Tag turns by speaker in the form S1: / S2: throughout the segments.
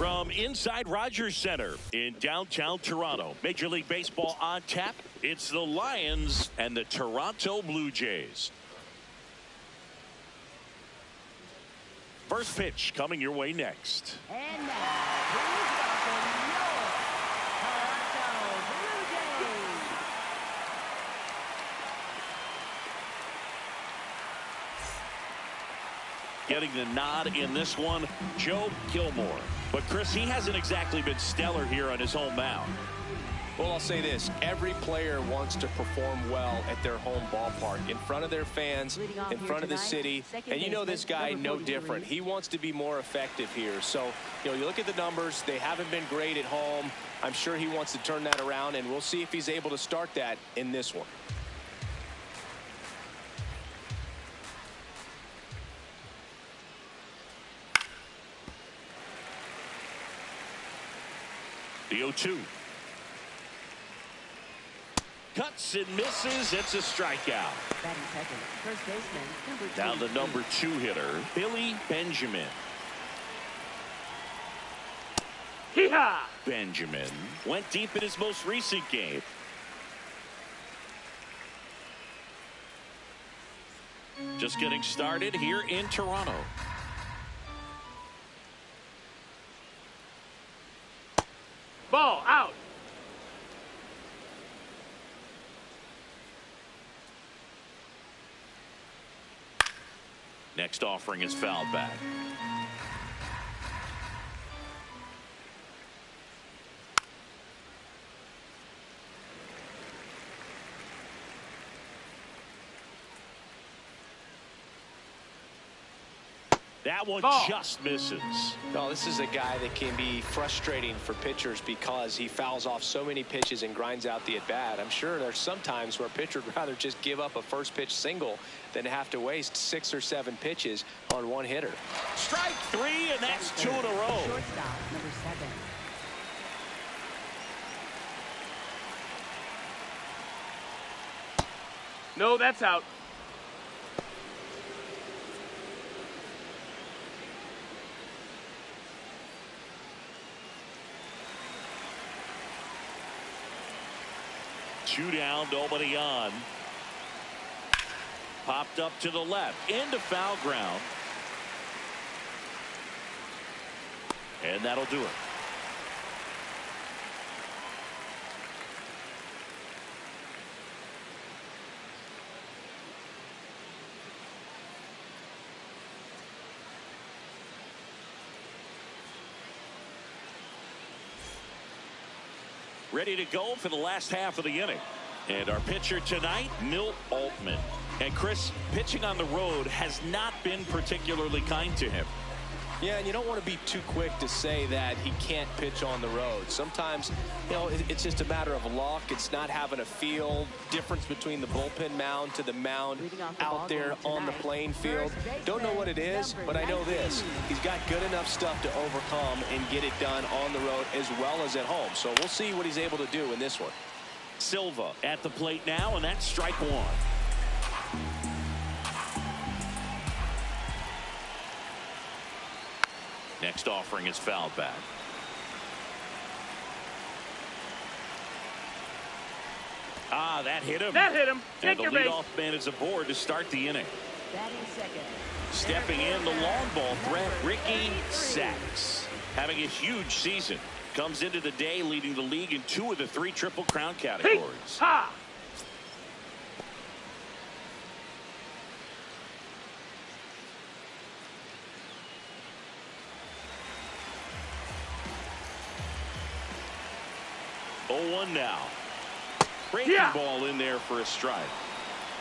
S1: From inside Rogers Center in downtown Toronto, Major League Baseball on tap. It's the Lions and the Toronto Blue Jays. First pitch coming your way next.
S2: And now, please welcome your Toronto Blue Jays.
S1: Getting the nod in this one, Joe Gilmore. But Chris, he hasn't exactly been stellar here on his home mound.
S3: Well, I'll say this. Every player wants to perform well at their home ballpark, in front of their fans, in front of the city. And you know this guy no different. He wants to be more effective here. So, you look at the numbers. They haven't been great at home. I'm sure he wants to turn that around, and we'll see if he's able to start that in this one.
S1: The 0-2. Cuts and misses. It's a strikeout.
S2: Batting second, first baseman, number 2.
S1: Down the number 2 hitter, Billy Benjamin. Hee-haw! Benjamin went deep in his most recent game. Just getting started here in Toronto. Ball out. Next offering is fouled back. That one just misses.
S3: No, this is a guy that can be frustrating for pitchers because he fouls off so many pitches and grinds out the at-bat. I'm sure there's some times where a pitcher would rather just give up a first pitch single than have to waste 6 or 7 pitches on one hitter.
S1: Strike 3, and that's 2 in a row.
S2: Shortstop, number 7.
S4: No, that's out.
S1: Two down, nobody on. Popped up to the left, into foul ground. And that'll do it. Ready to go for the last half of the inning. And our pitcher tonight, Milt Altman. And Chris, pitching on the road has not been particularly kind to him.
S3: Yeah, and you don't want to be too quick to say that he can't pitch on the road. Sometimes, it's just a matter of luck. It's not having a feel. Difference between the bullpen mound to the mound out there on the playing field. Don't know what it is, but I know this. He's got good enough stuff to overcome and get it done on the road as well as at home. So we'll see what he's able to do in this one.
S1: Silva at the plate now, and that's strike 1. Next offering is fouled back. That hit him.
S4: That hit him. Take your base.
S1: And the leadoff man is aboard to start the inning.
S2: Batting second.
S1: Stepping in, the long ball threat, Ricky Sachs. Having a huge season. Comes into the day leading the league in 2 of the 3 Triple Crown categories.
S4: Ha!
S1: Oh, 0-1 now. Breaking ball in there for a strike.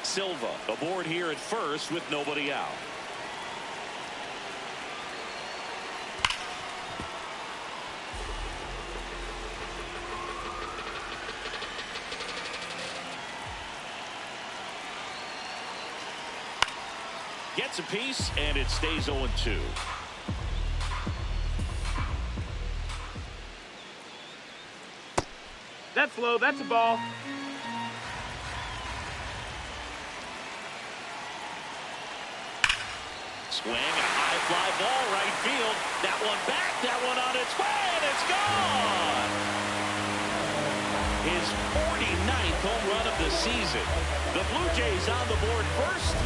S1: Silva aboard here at first with nobody out. Gets a piece, and it stays 0-2.
S4: That's low. That's a ball.
S1: Swing, a high fly ball right field. That one back, that one on its way, and it's gone. His 49th home run of the season. The Blue Jays on the board first.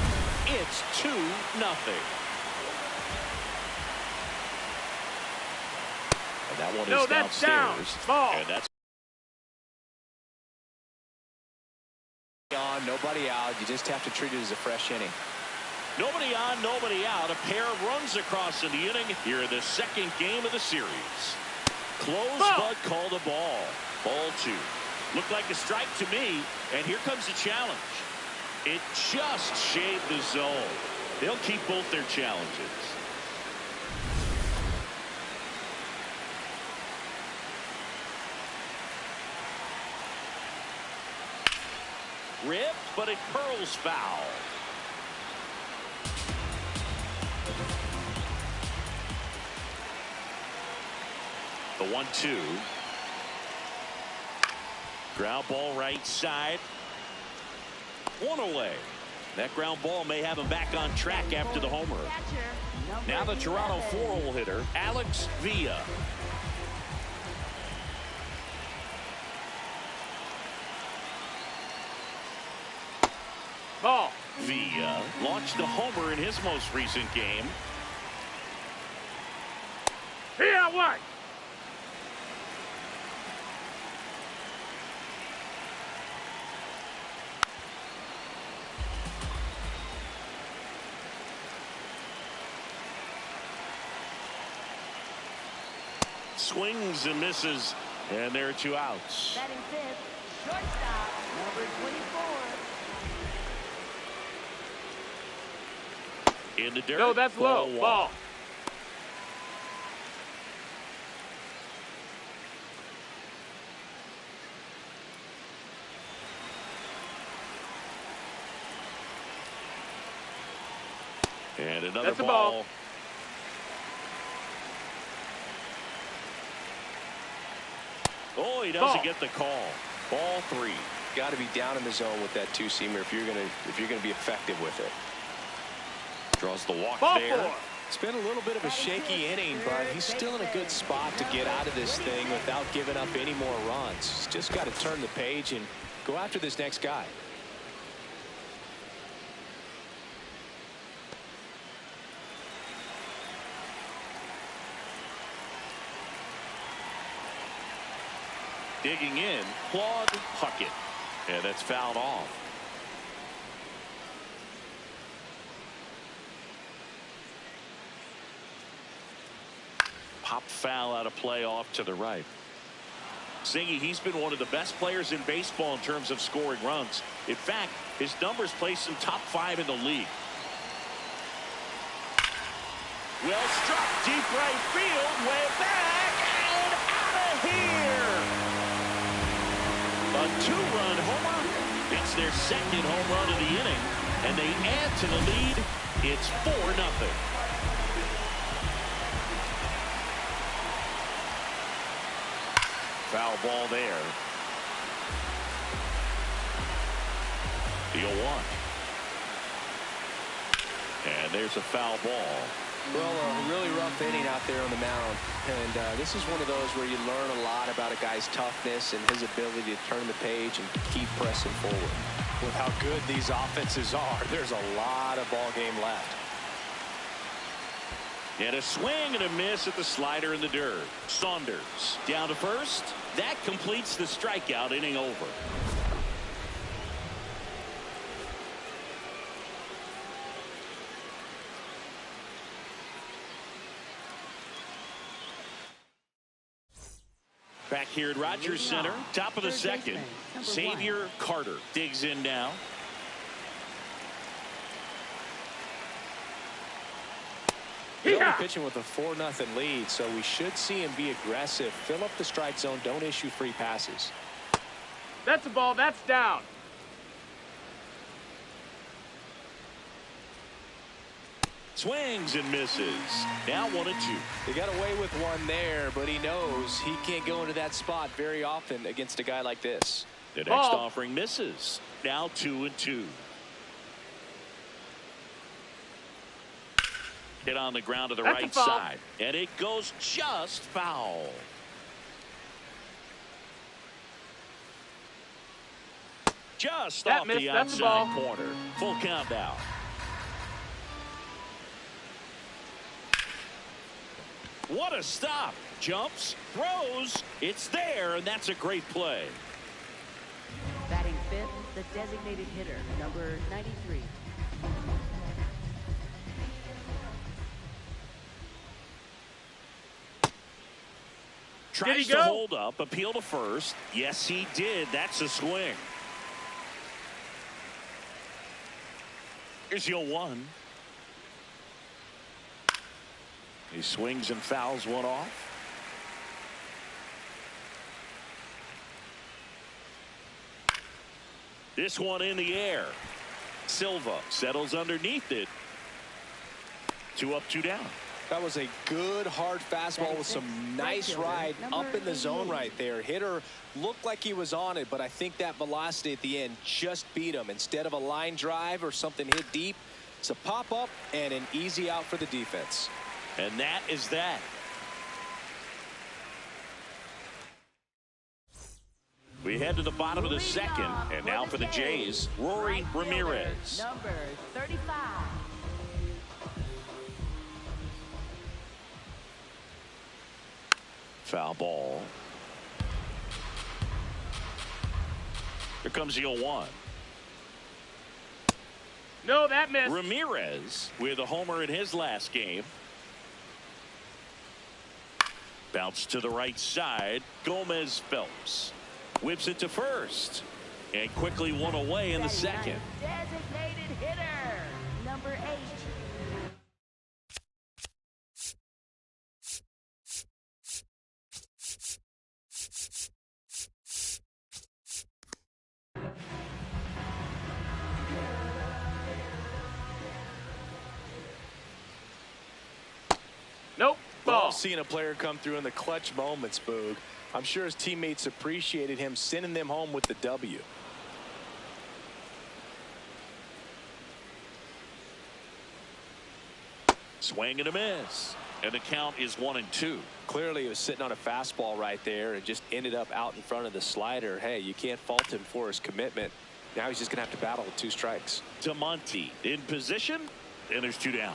S1: It's 2-0. And that one is
S4: that's
S1: downstairs.
S4: Down. Ball.
S1: And that's
S3: on, nobody out. You just have to treat it as a fresh inning.
S1: nobody on, nobody out. A pair of runs across in the inning here in the second game of the series. Close, but called a ball. Ball 2. Looked like a strike to me, and here comes the challenge. It just shaved the zone. They'll keep both their challenges. Ripped, but it curls foul. The 1-2. Ground ball right side. One away. That ground ball may have him back on track after the homer. Now the Toronto 4-hole hitter, Alex Villa.
S4: Ball.
S1: Villa launched a homer in his most recent game.
S4: Here, what?
S1: Swings and misses, and there are 2 outs.
S2: Batting fifth, shortstop, number 24.
S1: In the dirt.
S4: No, that's low. Ball.
S1: And another
S4: That's a ball.
S1: Oh, he doesn't get the call. Ball 3.
S3: Got to be down in the zone with that two-seamer if you're gonna be effective with it.
S1: Draws the walk
S4: Ball
S1: there.
S4: 4.
S3: It's been a little bit of a shaky inning, but he's still in a good spot to get out of this thing without giving up any more runs. He's just got to turn the page and go after this next guy.
S1: Digging in, Claude Puckett. And that's fouled off. Pop foul out of play off to the right. Zingy, he's been one of the best players in baseball in terms of scoring runs. In fact, his numbers place him top 5 in the league. Well struck, deep right field, way back, and out of here. A 2-run homer. It's their second home run of the inning, and they add to the lead. It's 4-0. Foul ball there. The 0-1. And there's a foul ball.
S3: Well, a really rough inning out there on the mound. And this is one of those where you learn a lot about a guy's toughness and his ability to turn the page and keep pressing forward. With how good these offenses are, there's a lot of ball game left.
S1: And a swing and a miss at the slider in the dirt. Saunders down to first. That completes the strikeout. Inning over. Back here at Rogers Center, top of the second. Xavier Carter digs in now.
S3: He's only pitching with a 4-0 lead, so we should see him be aggressive, fill up the strike zone, don't issue free passes.
S4: That's a ball. That's down.
S1: Swings and misses. Now 1-2.
S3: They got away with one there, but he knows he can't go into that spot very often against a guy like this.
S1: The next offering misses. Now 2-2. Hit on the ground to the
S4: That's a
S1: right
S4: foul.
S1: side. And it goes just foul. Just
S4: That
S1: off
S4: missed.
S1: the
S4: That's a ball.
S1: outside corner. Full count now. What a stop. Jumps, throws. It's there, and that's a great play.
S2: Batting fifth, the designated hitter, number 93.
S1: Tries
S4: he
S1: to
S4: go?
S1: hold up, appeal to first. Yes, he did. That's a swing. Here's your 1. He swings and fouls one off. This one in the air. Silva settles underneath it. 2 up, 2 down.
S3: That was a good hard fastball with some nice ride up in the zone right there. Hitter looked like he was on it, but I think that velocity at the end just beat him. Instead of a line drive or something hit deep, it's a pop up and an easy out for the defense.
S1: And that is that. We head to the bottom of the second, and now for the Jays, Rory Ramirez.
S2: Number 35.
S1: Foul ball. Here comes the 0-1.
S4: No, that missed.
S1: Ramirez with a homer in his last game. Bounce to the right side. Gomez Phelps whips it to first and quickly one away in the second.
S2: Designated hitter, number 8.
S4: Nope. Ball.
S3: Love seeing a player come through in the clutch moments, Boog. I'm sure his teammates appreciated him sending them home with the W.
S1: Swing and a miss. And the count is 1-2.
S3: Clearly he was sitting on a fastball right there and just ended up out in front of the slider. Hey, you can't fault him for his commitment. Now he's just going to have to battle with 2 strikes.
S1: DeMonte in position, and there's 2 down.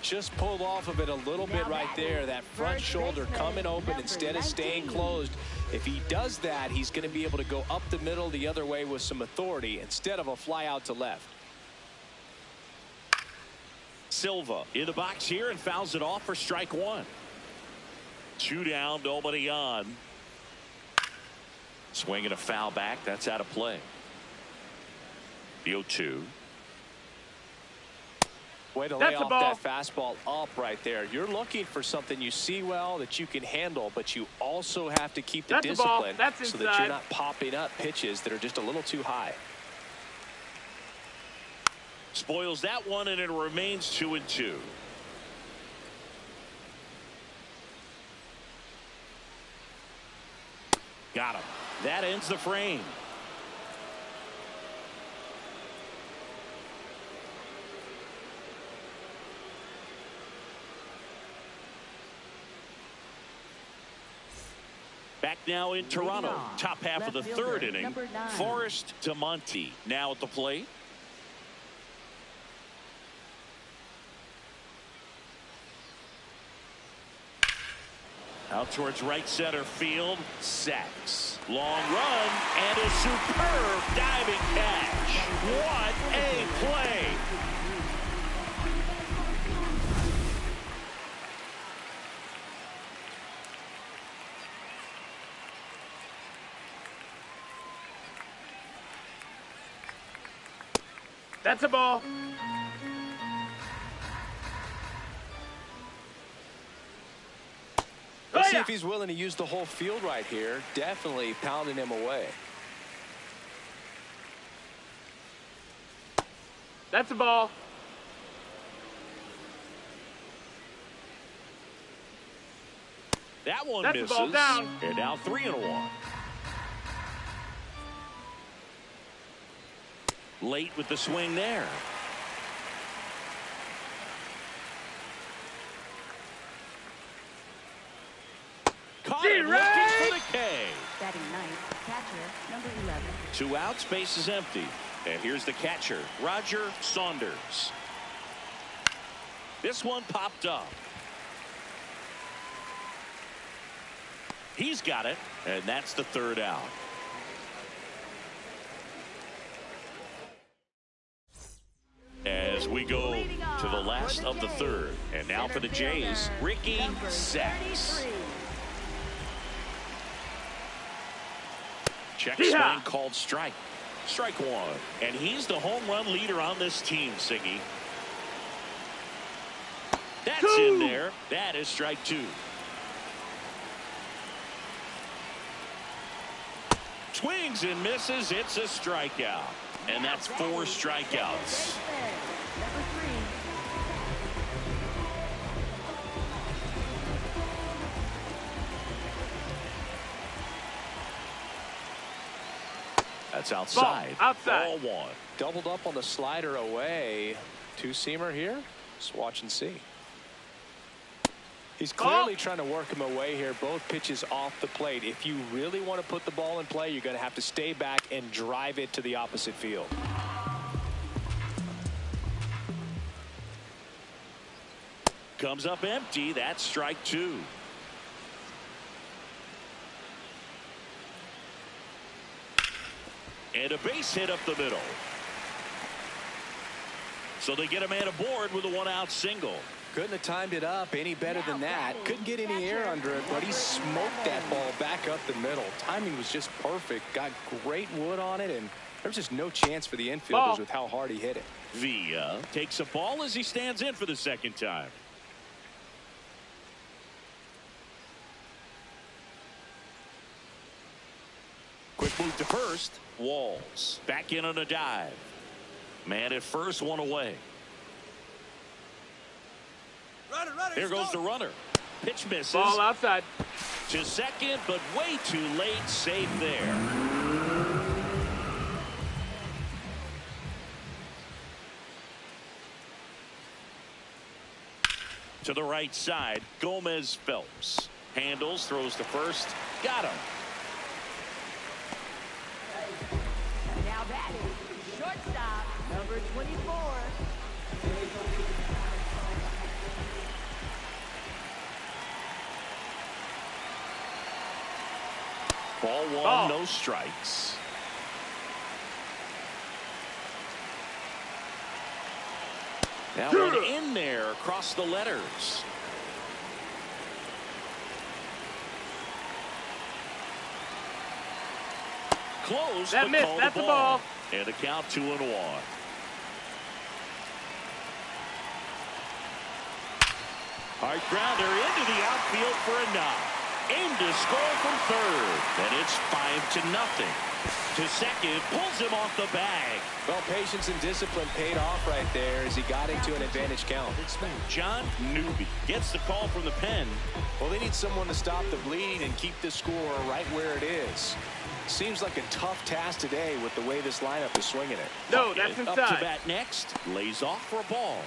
S3: Just pulled off of it a little bit right there. That front shoulder coming open instead of staying closed. If he does that, he's going to be able to go up the middle the other way with some authority instead of a fly out to left.
S1: Silva in the box here and fouls it off for strike 1. 2 down, nobody on. Swing and a foul back. That's out of play. The 0-2.
S3: Way to lay off that fastball up right there. You're looking for something you see well that you can handle, but you also have to keep the discipline so that you're not popping up pitches that are just a little too high.
S1: Spoils that one, and it remains 2-2. Got him. That ends the frame. Back now in Toronto. Top half of the third inning. Forrest DeMonte now at the plate. Out towards right center field. Sacks. Long run and a superb diving catch. What a play.
S4: That's a ball.
S3: Let's see if he's willing to use the whole field right here. Definitely pounding him away.
S4: That's a ball.
S1: That one
S4: That's
S1: misses.
S4: a ball down.
S1: And now 3-1. Late with the swing there. caught him looking for the K.
S2: Batting ninth, catcher, number 11.
S1: 2 outs, base is empty. And here's the catcher, Roger Saunders. This one popped up. He's got it, and that's the 3rd out. As we go to the last of the 3rd. And now for the Jays, Ricky Sacks. Check swing called strike. Strike 1. And he's the home run leader on this team, Siggy. That's in there. That is strike 2. Swings and misses. It's a strikeout. And that's 4 strikeouts.
S2: Number 3.
S1: That's outside.
S4: Ball outside.
S1: Ball 1.
S3: Doubled up on the slider away. 2-seamer here. Just watch and see. He's clearly trying to work him away here. Both pitches off the plate. If you really want to put the ball in play, you're going to have to stay back and drive it to the opposite field.
S1: Comes up empty. That's strike 2. And a base hit up the middle. So they get a man aboard with a 1-out single.
S3: Couldn't have timed it up any better than that. Couldn't get any air under it, but he smoked that ball back up the middle. Timing was just perfect. Got great wood on it, and there's just no chance for the infielders with how hard he hit it.
S1: Villa takes a ball as he stands in for the 2nd time. Quick move to first. Walls back in on a dive. Man at first, 1 away. Here goes the runner. Pitch misses.
S4: Ball outside.
S1: To second, but way too late. Safe there. To the right side, Gomez Phelps. Handles, throws to first. Got him.
S2: Now batting, shortstop, number 24.
S1: Ball 1, no strikes. That one in there across the letters. Close,
S4: That
S1: but
S4: missed.
S1: called
S4: That's
S1: the
S4: a
S1: ball.
S4: ball.
S1: And a count 2-1. Hard grounder into the outfield for a knock. Aimed to score from third. And it's 5-0. To second, pulls him off the bag.
S3: Well, patience and discipline paid off right there as he got into an advantage count.
S1: John Newby gets the call from the pen.
S3: Well, they need someone to stop the bleeding and keep the score right where it is. Seems like a tough task today with the way this lineup is swinging it.
S4: No, that's
S1: Up
S4: inside.
S1: to bat next. Lays off for a ball.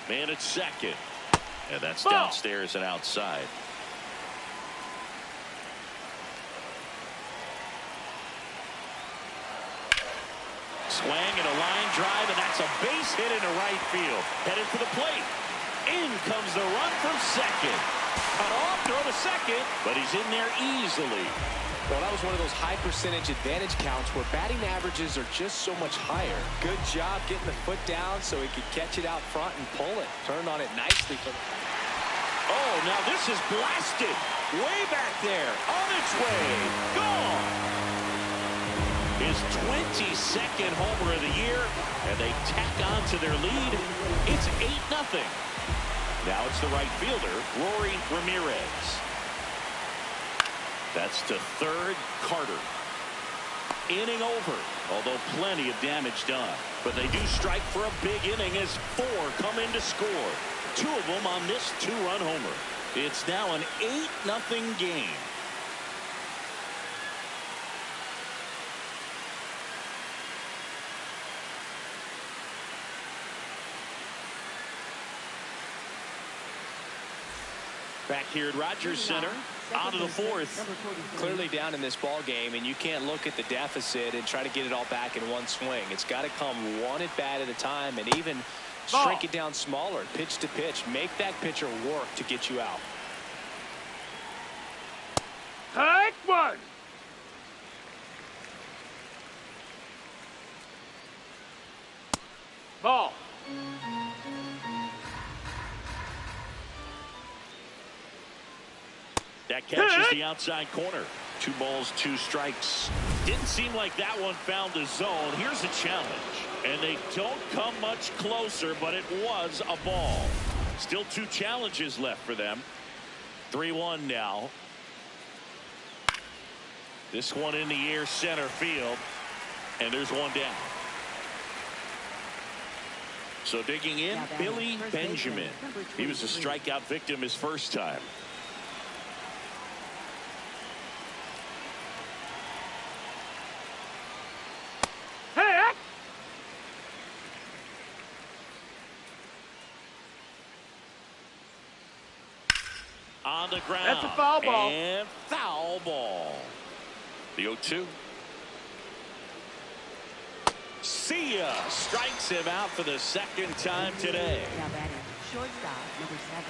S1: Man at second. And that's
S4: Ball.
S1: downstairs and outside. Swing and a line drive, and that's a base hit into right field. Headed for the plate. In comes the run from second. Cut off, throw to second, but he's in there easily.
S3: Well, that was one of those high percentage advantage counts where batting averages are just so much higher. Good job getting the foot down so he could catch it out front and pull it. Turned on it nicely.
S1: Oh, now this is blasted. Way back there. On its way. Gone. His 22nd homer of the year, and they tack on to their lead. It's 8-0. Now it's the right fielder, Rory Ramirez. That's to third, Carter. Inning over, although plenty of damage done. But they do strike for a big inning as 4 come in to score. 2 of them on this 2-run homer. It's now an 8-0 game. Back here at Rogers Center, out of the fourth.
S3: Clearly down in this ball game, and you can't look at the deficit and try to get it all back in one swing. It's got to come one at bat at a time, and even shrink it down smaller, pitch to pitch. Make that pitcher work to get you out.
S4: Hike one. Ball.
S1: That catches the outside corner. 2 balls, 2 strikes. Didn't seem like that one found the zone. Here's a challenge. And they don't come much closer, but it was a ball. Still 2 challenges left for them. 3-1 now. This one in the air, center field. And there's one down. So digging in, Billy Benjamin. He was a strikeout victim his first time. On the ground.
S4: That's a foul ball.
S1: And foul ball. The 0-2. See ya. Strikes him out for the second time today.
S2: Now batting shortstop, number 7.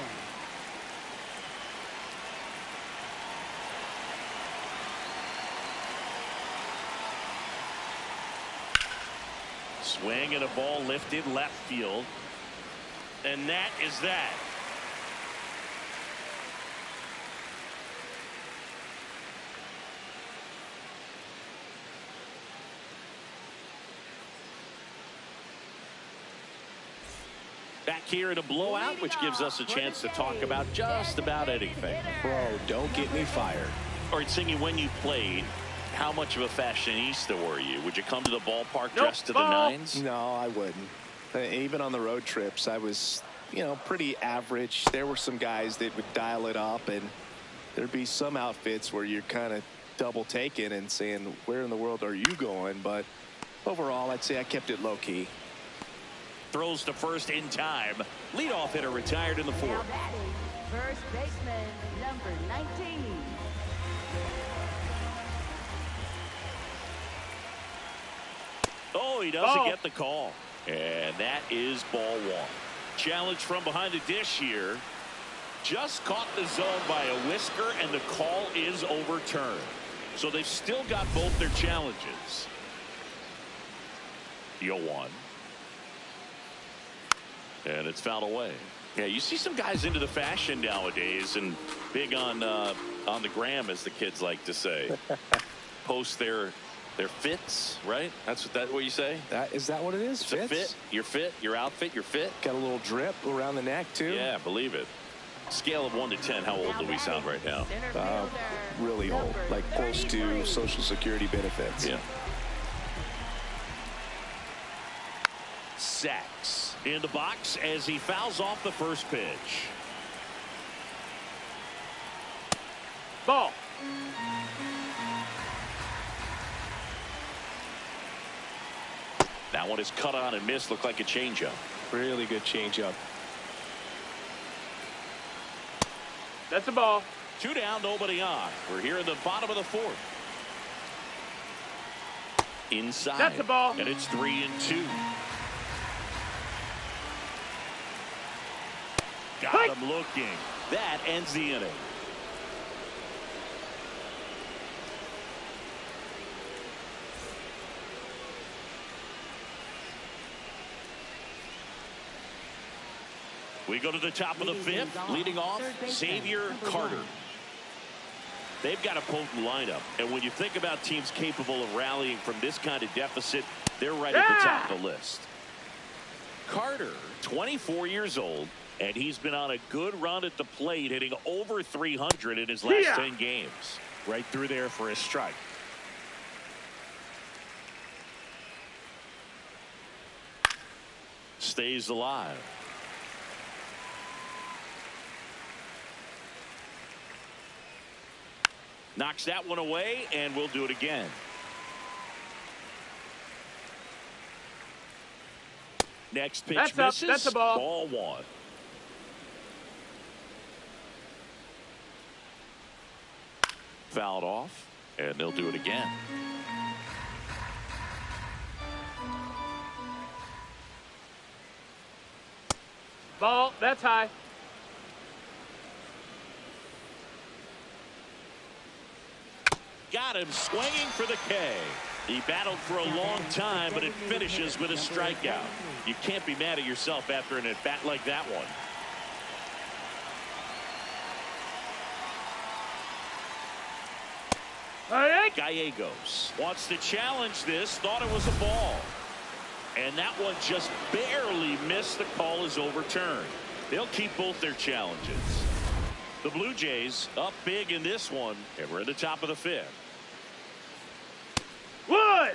S1: Swing and a ball lifted left field. And that is that. Back here in a blowout, which gives us a chance to talk about just about anything.
S3: Bro, don't get me fired.
S1: All right, Singy, when you played, how much of a fashionista were you? Would you come to the ballpark dressed to the nines?
S3: No, I wouldn't. Even on the road trips, I was, pretty average. There were some guys that would dial it up, and there'd be some outfits where you're kind of double taking and saying, where in the world are you going? But overall, I'd say I kept it low key.
S1: Throws to first in time. Leadoff hitter retired in the 4th.
S2: Now batting first baseman, number 19.
S1: Oh, he doesn't get the call. And that is ball 1. Challenge from behind the dish here. Just caught the zone by a whisker, and the call is overturned. So they've still got both their challenges. The 0-1. And it's fouled away. Yeah, you see some guys into the fashion nowadays and big on the gram, as the kids like to say. Post their fits, right? That's what you say?
S3: Is that what it is?
S1: It's a fit. Your fit, your outfit, your fit.
S3: Got a little drip around the neck, too.
S1: Yeah, believe it. Scale of 1 to 10, how old do we sound right now?
S3: Really old, like close to Social Security benefits.
S1: Yeah. Sacks in the box as he fouls off the first pitch.
S4: Ball.
S1: That one is cut on and missed. Looked like a changeup.
S3: Really good changeup.
S4: That's a ball.
S1: 2 down, nobody on. We're here in the bottom of the 4th. Inside.
S4: That's a ball.
S1: And it's 3-2. Got him looking. That ends the inning. We go to the top of the 5th. Leading off, Xavier Carter. They've got a potent lineup. And when you think about teams capable of rallying from this kind of deficit, they're right at the top of the list. Carter, 24 years old, and he's been on a good run at the plate, hitting over 300 in his last 10 games. Right through there for a strike. Stays alive. Knocks that one away, and we'll do it again. Next pitch misses.
S4: That's a ball.
S1: Ball 1. Fouled off, and they'll do it again.
S4: Ball. That's high.
S1: Got him swinging for the K. He battled for a long time, but it finishes with a strikeout. You can't be mad at yourself after an at-bat like that one. Gallegos wants to challenge this, thought it was a ball. And that one just barely missed. The call is overturned. They'll keep both their challenges. The Blue Jays up big in this one, and we're at the top of the fifth.
S4: One.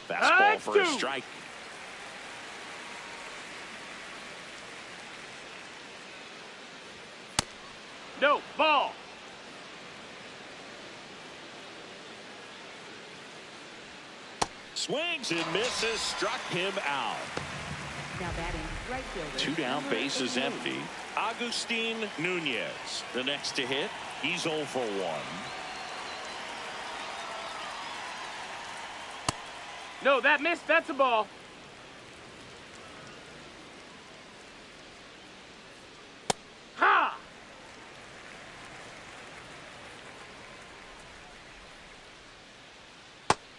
S1: Fastball for a strike.
S4: No, ball.
S1: Swings and misses, struck him out.
S2: Now batting right fielder.
S1: 2 down, bases empty. Agustin Nunez, the next to hit. He's 0 for 1.
S4: No, that missed. That's a ball. Ha!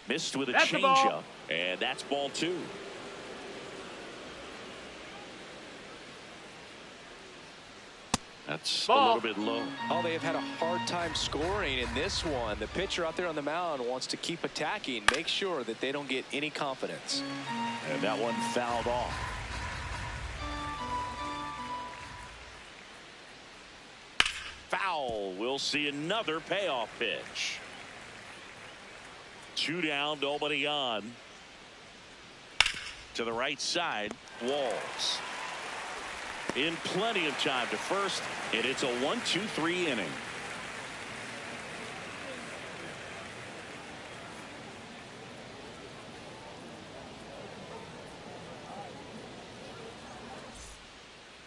S1: Missed with a
S4: That's a ball.
S1: changeup, and that's ball 2. That's
S4: Ball.
S1: a little bit low.
S3: Oh, they have had a hard time scoring in this one. The pitcher out there on the mound wants to keep attacking, make sure that they don't get any confidence.
S1: And that one fouled off. Foul. We'll see another payoff pitch. 2 down, nobody on. To the right side, Walls. In plenty of time to first, and it's a 1-2-3 inning.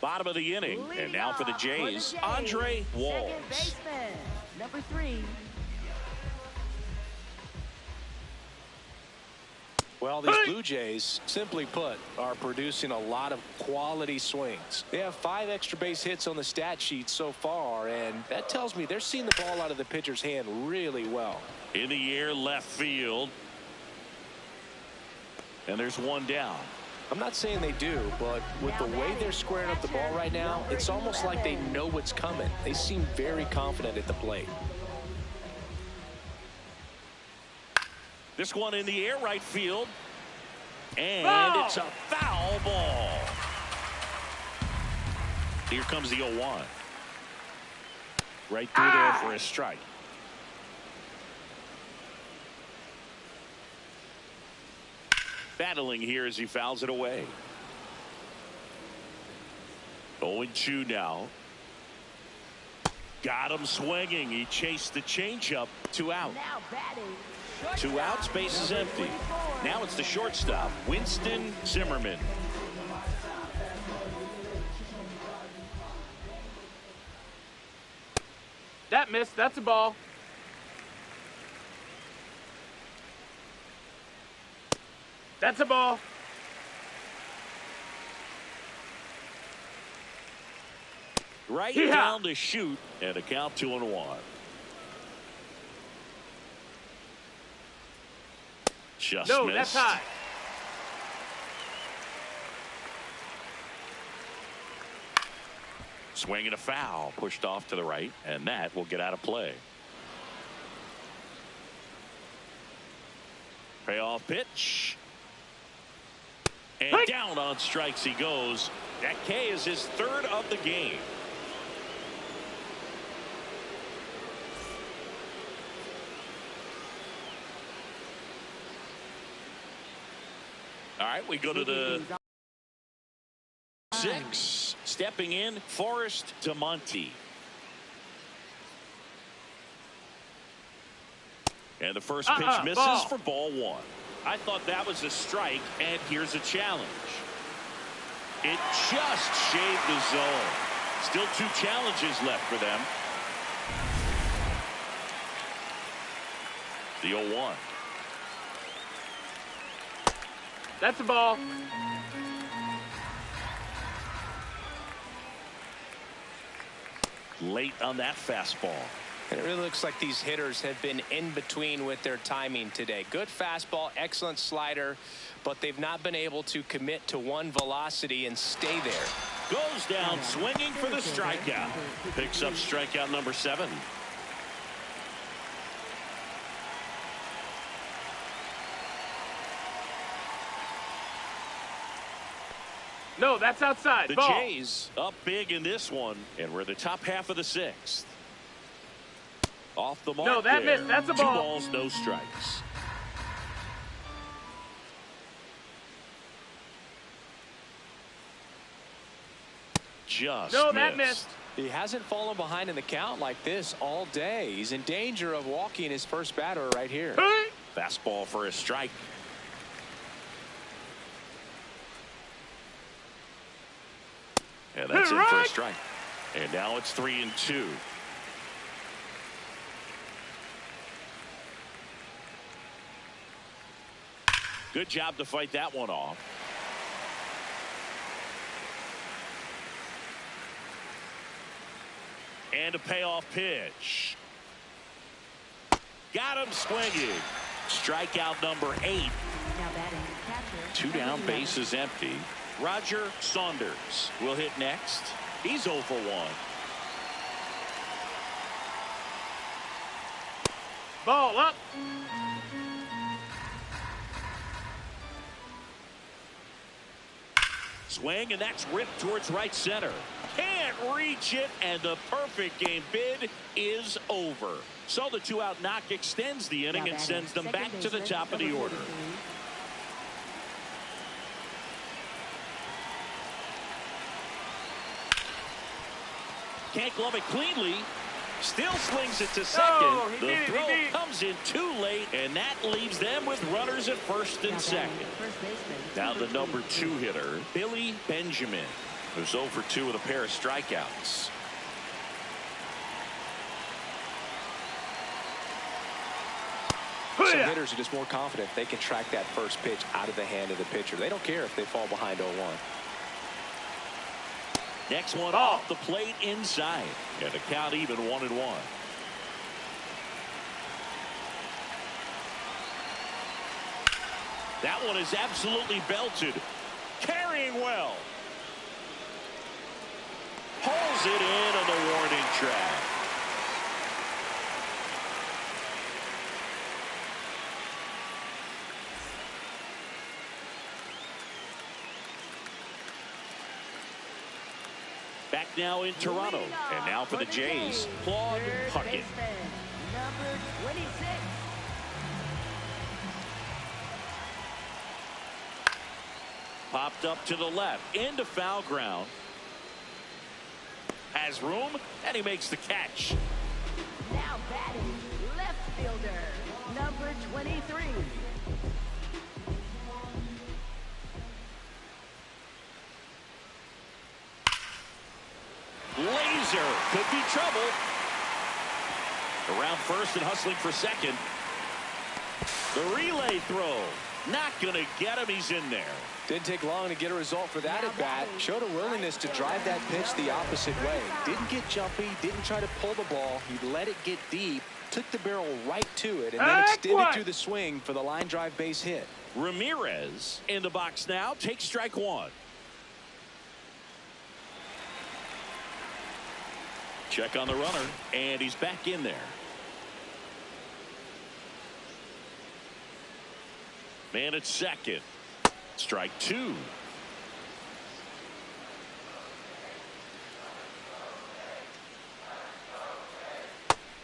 S1: Bottom of the inning, and now for the Jays, Andre Walls.
S2: Second baseman, number 3.
S3: Well, these Blue Jays, simply put, are producing a lot of quality swings. They have 5 extra base hits on the stat sheet so far, and that tells me they're seeing the ball out of the pitcher's hand really well.
S1: In the air, left field. And there's 1 down.
S3: I'm not saying they do, but with the way they're squaring up the ball right now, it's almost like they know what's coming. They seem very confident at the plate.
S1: This one in the air, right field. And
S4: Foul.
S1: it's a foul ball. Here comes the 0-1. Right through there for a strike. Battling here as he fouls it away. 0-2 now. Got him swinging. He chased the changeup. 2 out.
S2: Now batting.
S1: 2 outs, base is empty. Now it's the shortstop, Winston Zimmerman.
S4: That missed. That's a ball. That's a ball.
S1: Right
S4: Yeah.
S1: down to shoot, and a count 2-1. Just
S4: No,
S1: missed.
S4: that's high.
S1: Swing and a foul, pushed off to the right, and that will get out of play. Payoff pitch. And
S4: Hey.
S1: down on strikes he goes. That K is his 3rd of the game. All right, we go to the 6. Stepping in, Forrest DeMonte. And the first pitch misses
S4: ball.
S1: for ball 1. I thought that was a strike, and here's a challenge. It just shaved the zone. Still 2 challenges left for them. The 0-1.
S4: That's a ball.
S1: Late on that fastball.
S3: And it really looks like these hitters have been in between with their timing today. Good fastball, excellent slider, but they've not been able to commit to one velocity and stay there.
S1: Goes down swinging for the strikeout. Picks up strikeout number 7.
S4: No, that's outside.
S1: The
S4: Ball.
S1: Jays up big in this one, and we're the top half of the 6th. Off the mark.
S4: No, that
S1: there.
S4: missed. That's a
S1: 2
S4: ball.
S1: balls, no strikes. Just
S4: No, that missed.
S3: He hasn't fallen behind in the count like this all day. He's in danger of walking his first batter right here.
S1: Fastball for a strike. And that's in for a strike. And now it's 3-2. Good job to fight that one off. And a payoff pitch. Got him swinging. Strikeout number 8.
S2: Now batting catcher.
S1: 2 down, bases empty. Roger Saunders will hit next. He's 0 for 1.
S4: Ball up.
S1: Swing, and that's ripped towards right center. Can't reach it, and the perfect game bid is over. So the 2-out knock extends the inning and sends them back to the top of the order. Can't glove it cleanly. Still slings it to second. The throw comes in too late, and that leaves them with runners at first and second. Now the number 2 hitter, Billy Benjamin, who's 0 for 2 with a pair of strikeouts.
S3: Some hitters are just more confident they can track that first pitch out of the hand of the pitcher. They don't care if they fall behind 0-1.
S1: Next one off the plate inside. And the count even 1-1. That one is absolutely belted. Carrying well. Pulls it in on the warning track. Back now in Toronto. And now for the Jays, Claude Puckett.
S2: Number 26.
S1: Popped up to the left. Into foul ground. Has room, and he makes the catch.
S2: Now batting left fielder. Number 23.
S1: Laser could be trouble. Around first and hustling for second. The relay throw. Not going to get him. He's in there.
S3: Didn't take long to get a result for that at bat. Showed a willingness to drive that pitch the opposite way. Didn't get jumpy. Didn't try to pull the ball. He let it get deep. Took the barrel right to it and then extended through the swing for the line drive base hit.
S1: Ramirez in the box now. Takes strike 1. Check on the runner, and he's back in there. Man at second. Strike 2.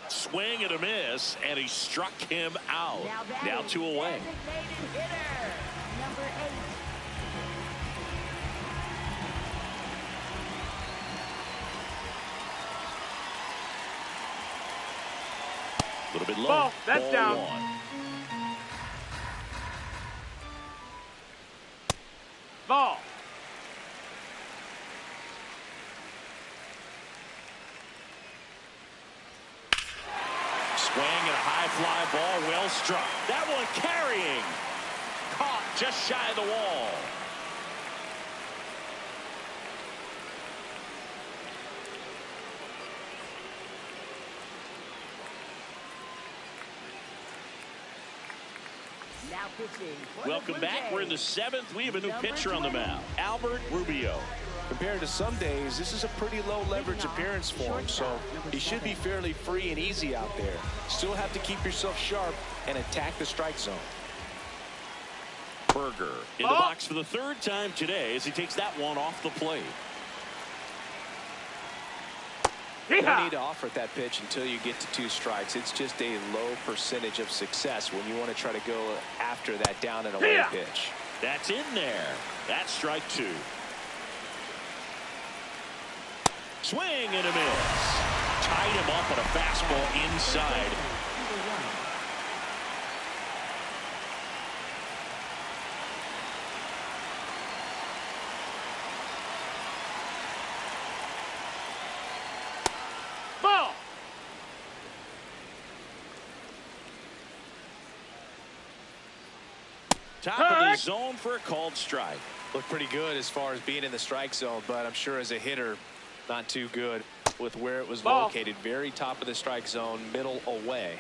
S1: Swing and a miss, and he struck him out. Now 2 away.
S2: Designated hitter. Number 8.
S1: A little bit low.
S4: Ball. That's
S1: Ball
S4: down.
S1: 1.
S4: Ball.
S1: and a high fly ball, well struck. That one carrying. Caught just shy of the wall.
S2: Now pitching. for the
S1: Welcome back. We're in the
S2: BlueJays.
S1: 7th. We have a new
S2: Number
S1: pitcher on the
S2: 20.
S1: mound, Albert Rubio.
S3: Compared to some days, this is a pretty low leverage appearance for him, so he should be fairly free and easy out there. Still have to keep yourself sharp and attack the strike zone.
S1: Berger in the box for the 3rd time today as he takes that one off the plate.
S3: No need to offer at that pitch until you get to 2 strikes. It's just a low percentage of success when you want to try to go after that down and away pitch.
S1: That's in there. That's strike 2. Swing and a miss. Tied him up on a fastball inside.
S4: Ball.
S1: Top of the zone for a called strike.
S3: Looked pretty good as far as being in the strike zone, but I'm sure as a hitter, not too good with where it was located. Very top of the strike zone, middle away.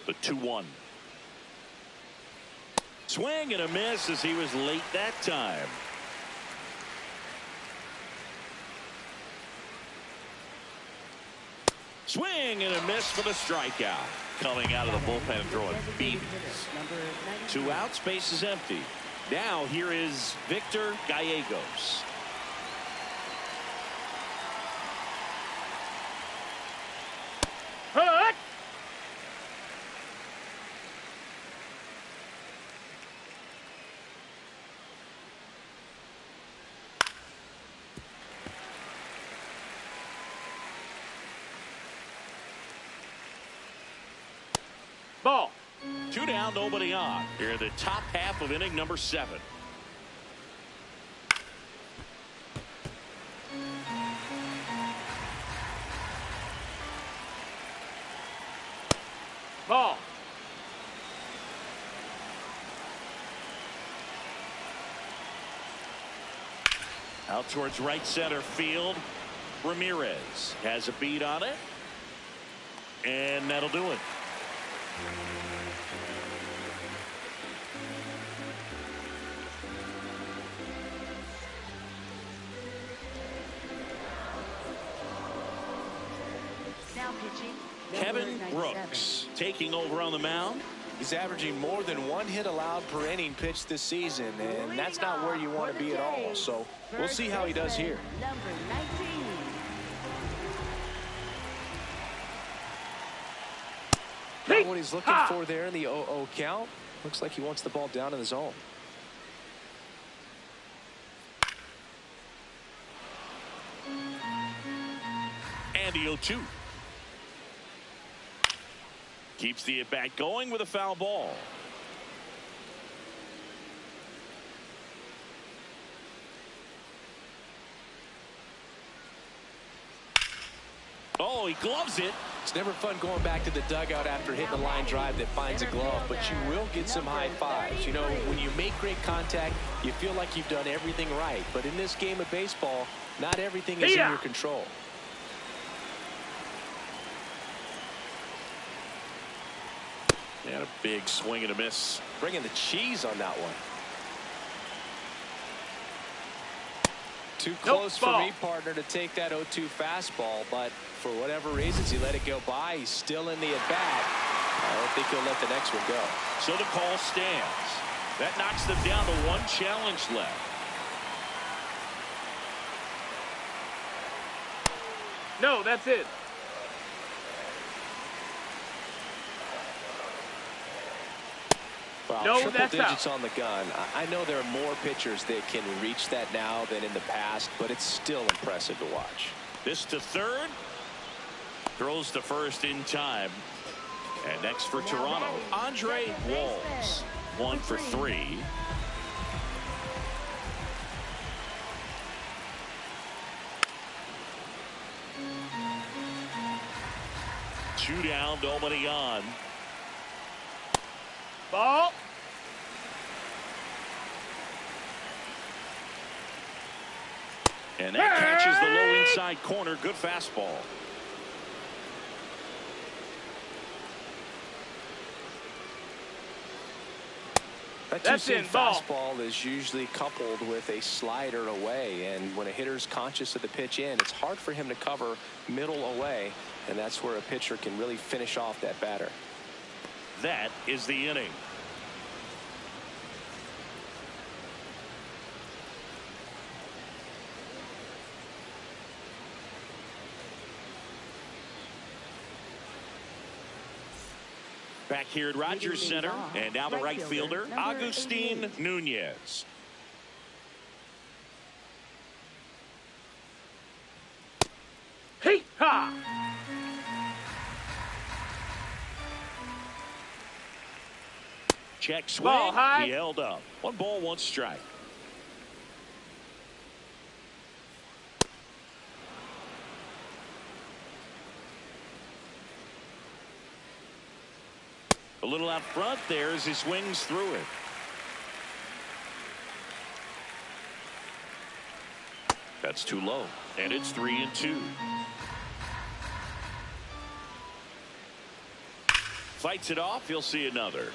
S1: The 2-1. Swing and a miss as he was late that time. Swing and a miss for the strikeout. Coming out of the bullpen and throwing beans. 2 outs, base is empty. Now here is Victor Gallegos.
S4: Hut. Ball.
S1: 2 down, nobody on. Here the top half of inning number 7.
S4: Ball.
S1: Out towards right center field. Ramirez has a beat on it. And that'll do it.
S2: Now pitching.
S1: Kevin
S2: number 97.
S1: Brooks taking over on the mound.
S3: He's averaging more than 1 hit allowed per inning pitched this season, and that's not where you want to be at all. So we'll see how he does here.
S2: Number 19.
S3: Not what he's looking for there in the 0-0 count. Looks like he wants the ball down in the zone.
S1: And the 0-2. Keeps the at-bat going with a foul ball. Oh, he gloves it.
S3: It's never fun going back to the dugout after hitting a line drive that finds a glove, but you will get some high fives. You know, when you make great contact, you feel like you've done everything right. But in this game of baseball, not everything is in your control.
S1: And a big swing and a miss.
S3: Bringing the cheese on that one. Too close for me, partner, to take that 0-2 fastball, but for whatever reasons he let it go by. He's still in the at-bat. I don't think he'll let the next one go.
S1: So the call stands. That knocks them down to 1 challenge left.
S4: No, that's it.
S3: Well,
S4: No,
S3: triple
S4: that's
S3: digits
S4: out.
S3: on the gun. I know there are more pitchers that can reach that now than in the past, but it's still impressive to watch.
S1: This to third. Throws to first in time. And next for Toronto, Andre Walls. 1 for 3. 2 down, nobody on.
S4: Ball.
S1: And that catches the low inside corner. Good fastball.
S3: That two-seam fastball is usually coupled with a slider away, and when a hitter's conscious of the pitch in, it's hard for him to cover middle away, and that's where a pitcher can really finish off that batter.
S1: That is the inning. Back here at Rogers Center, and now the right fielder, Agustin Nunez.
S4: Hey, ha!
S1: Check swing.
S4: Ball high.
S1: He held up. 1 ball, 1 strike. A little out front there as he swings through it. That's too low, and it's 3-2. Fights it off. He'll see another.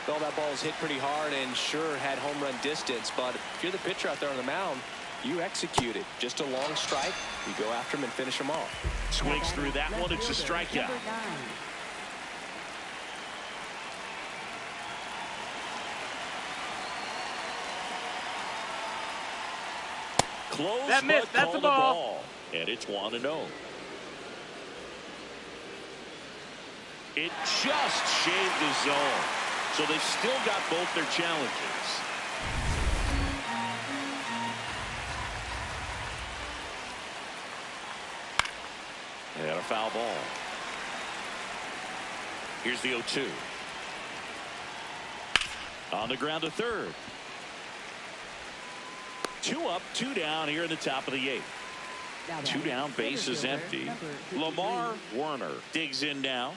S3: Well, that ball's hit pretty hard and sure had home run distance, but if you're the pitcher out there on the mound, you execute it. Just a long strike. You go after him and finish him off.
S1: Swings through that one. It's a strikeout. Close,
S4: that miss. That's a ball.
S1: And it's 1-0. It just shaved the zone. So they've still got both their challenges. And a foul ball. Here's the 0-2. On the ground to third. 2 up, 2 down here in the top of the 8th. 2 down, base is empty. Lamar Werner digs in now.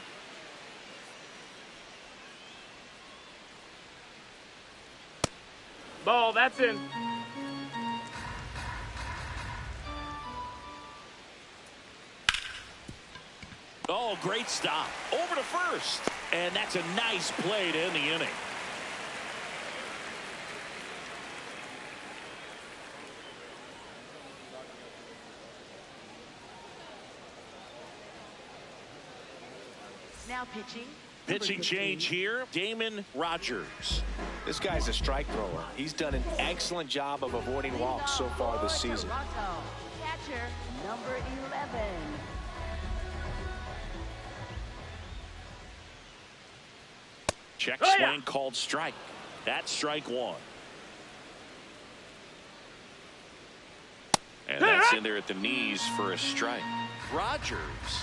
S4: Ball, that's in.
S1: Oh, great stop. Over to first. And that's a nice play to end the inning.
S2: Now pitching.
S1: Pitching change here. Damon Rogers.
S3: This guy's a strike thrower. He's done an excellent job of avoiding walks so far this season.
S2: Catcher, number 11.
S1: Check swing called strike. That's strike 1. And that's in there at the knees for a strike. Rogers,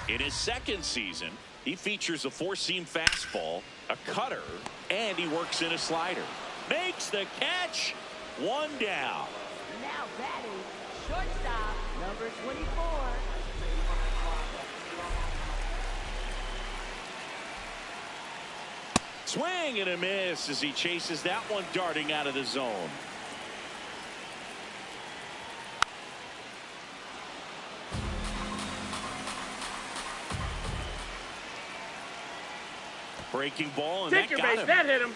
S1: in his 2nd season, he features a 4-seam fastball, a cutter, and he works in a slider. Makes the catch. 1 down.
S2: Now batting, shortstop, number 24.
S1: Swing and a miss as he chases that one darting out of the zone. Breaking ball, and that got him.
S4: That hit him.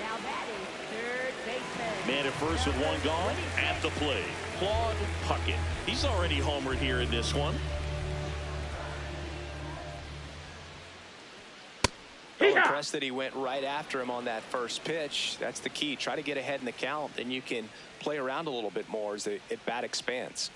S2: Now batting, third baseman.
S1: Man at first with 1 gone. At the plate, Claude Puckett. He's already homered here in this one.
S3: Well, impressed that he went right after him on that first pitch. That's the key. Try to get ahead in the count, then you can play around a little bit more as the at-bat expands.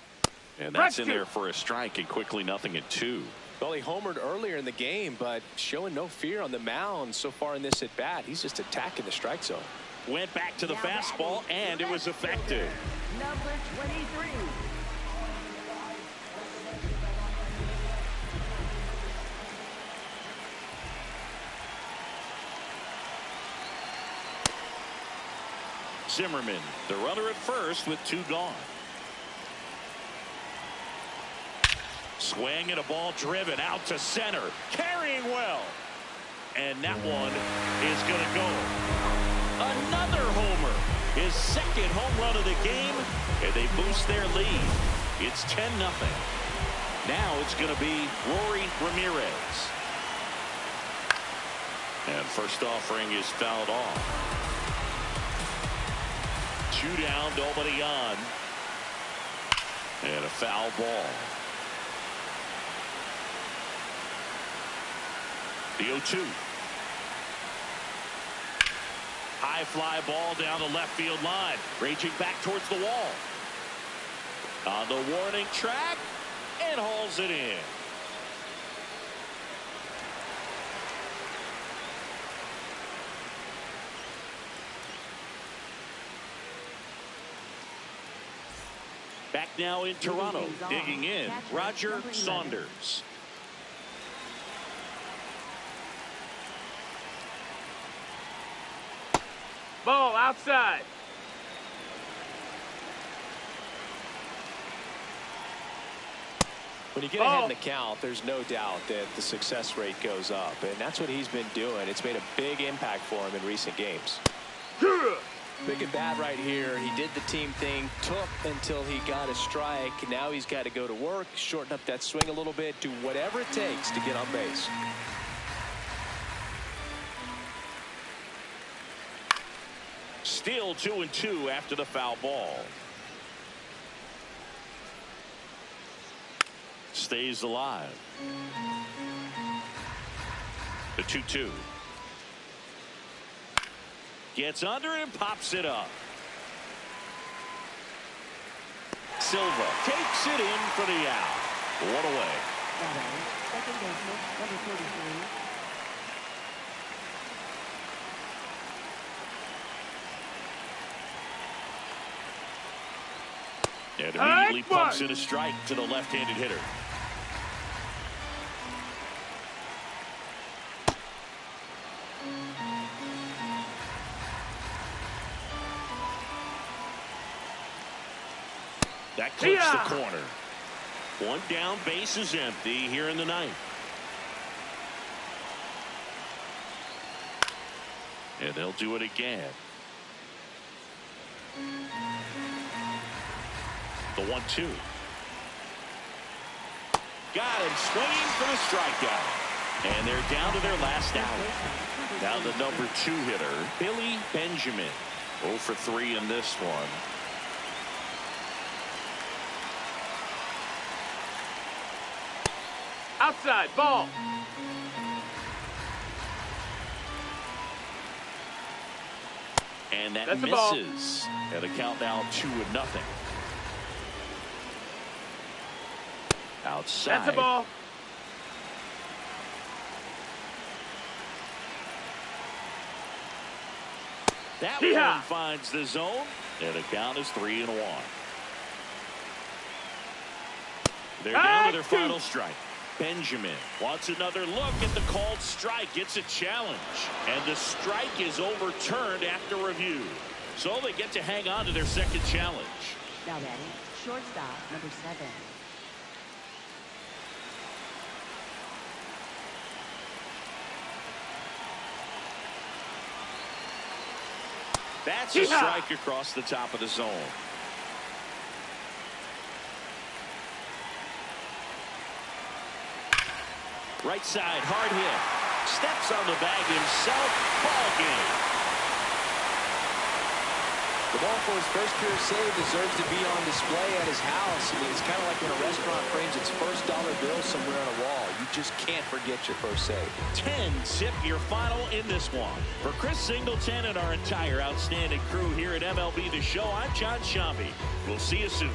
S1: And that's in there for a strike, and quickly 0-2.
S3: Well, he homered earlier in the game, but showing no fear on the mound so far in this at-bat. He's just attacking the strike zone.
S1: Went back to the fastball, and it was effective.
S2: Number 23.
S1: Zimmerman, the runner at first with 2 gone. Swing and a ball driven out to center. Carrying well. And that one is going to go. Another homer. His second home run of the game. And they boost their lead. It's 10-0. Now it's going to be Rory Ramirez. And first offering is fouled off. 2 down, nobody on. And a foul ball. The 0-2. High fly ball down the left field line. Raging back towards the wall. On the warning track. And hauls it in. Back now in Toronto. Digging in. Roger Saunders.
S4: Ball outside.
S3: When you get ahead in the count, there's no doubt that the success rate goes up, and that's what he's been doing. It's made a big impact for him in recent games. Big and bad right here. He did the team thing, took until he got a strike. Now he's got to go to work, shorten up that swing a little bit, do whatever it takes to get on base.
S1: Still 2-2 after the foul ball. Stays alive. The 2-2. Gets under it and pops it up. Silva takes it in for the out. One away.
S2: Second baseman, number 33.
S1: And immediately pumps in a strike to the left-handed hitter. That clips the corner. One down, base is empty here in the ninth. And they'll do it again. The 1-2. Got him swinging for the strikeout. And they're down to their last out. Now the number 2 hitter, Billy Benjamin. 0 for 3 in this one.
S4: Outside, ball.
S1: And that misses. And the count now 2-0. Outside.
S4: That's a ball.
S1: That one finds the zone. And the count is 3-1. They're down to their final strike. Benjamin wants another look at the called strike. It's a challenge. And the strike is overturned after review. So they get to hang on to their second challenge.
S2: Now batting, shortstop, number 7.
S1: That's a strike across the top of the zone. Right side, hard hit. Steps on the bag himself. Ball game.
S3: The ball for his first career save deserves to be on display at his house. I mean, it's kind of like when a restaurant frames its first dollar bill somewhere on a wall. You just can't forget your first save.
S1: 10-zip your final in this one. For Chris Singleton and our entire outstanding crew here at MLB The Show, I'm John Shambi. We'll see you soon.